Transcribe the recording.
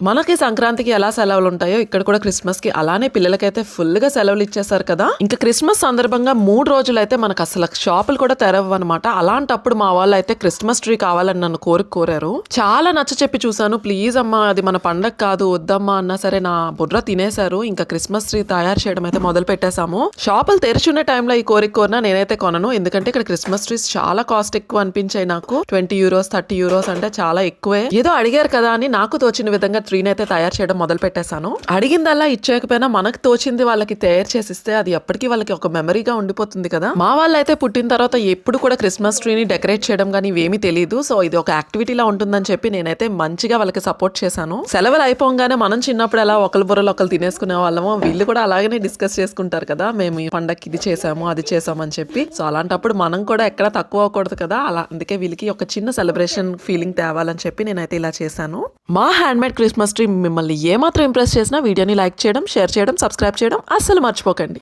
మనకి సంక్రాంతికి ఎలా సెలవులు ఉంటాయో ఇక్కడ కూడా క్రిస్మస్ కి అలానే పిల్లలకైతే ఫుల్ గా సెలవులు ఇచ్చేసారు కదా. ఇంకా క్రిస్మస్ సందర్భంగా 3 రోజులైతే మనకు అసలు షాపులు కూడా తెరవు అనమాట. అలాంటప్పుడు మా వాళ్ళు అయితే క్రిస్మస్ ట్రీ కావాలని నన్ను కోరారు. చాలా నచ్చ చెప్పి చూసాను. ప్లీజ్ అమ్మా అది మన పండగ కాదు వద్దమ్మా అన్నా సరే నా బుర్ర తినేశారు. ఇంకా క్రిస్మస్ ట్రీ తయారు చేయడం అయితే మొదలు పెట్టేశాము. షాపులు తెరిచున్న టైంలో ఈ కోరినా నేనైతే కొనను. ఎందుకంటే ఇక్కడ క్రిస్మస్ ట్రీస్ చాలా కాస్ట్ ఎక్కువ అనిపించాయి నాకు. 20 యూరోస్ 30 యూరోస్ అంటే చాలా ఎక్కువే. ఏదో అడిగారు కదా అని నాకు తోచిన విధంగా ట్రీని అయితే తయారు చేయడం మొదలు పెట్టేశాను. అడిగిందల్లా ఇచ్చేయకపోయినా మనకు తోచింది వాళ్ళకి తయారు చేసిస్తే అది ఎప్పటికీ వాళ్ళకి ఒక మెమరీగా ఉండిపోతుంది కదా. మా వాళ్ళు అయితే పుట్టిన తర్వాత ఎప్పుడు కూడా క్రిస్మస్ ట్రీని డెకరేట్ చేయడం కానీ ఇవేమీ తెలియదు. సో ఇది ఒక యాక్టివిటీలా ఉంటుందని చెప్పి నేనైతే మంచిగా వాళ్ళకి సపోర్ట్ చేశాను. సెలవులు అయిపోగానే మనం చిన్నప్పుడు ఎలా ఒకరి బుర్రలు ఒకరు తినేసుకునే వాళ్ళమో వీళ్ళు కూడా అలాగనే డిస్కస్ చేసుకుంటారు కదా. మేము ఈ పండగకి ఇది చేసాము అది చేసాము అని చెప్పి. సో అలాంటప్పుడు మనం కూడా ఎక్కడ తక్కువ అవ్వకూడదు కదా. అలా అందుకే వీళ్ళకి ఒక చిన్న సెలబ్రేషన్ ఫీలింగ్ తేవాలని చెప్పి నేనైతే ఇలా చేశాను. మా హ్యాండ్మేడ్ క్రిస్మస్ ట్రీ మిమ్మల్ని ఏమాత్రం ఇంప్రెస్ చేసినా వీడియోని లైక్ చేయడం, షేర్ చేయడం, సబ్స్క్రైబ్ చేయడం అస్సలు మర్చిపోకండి.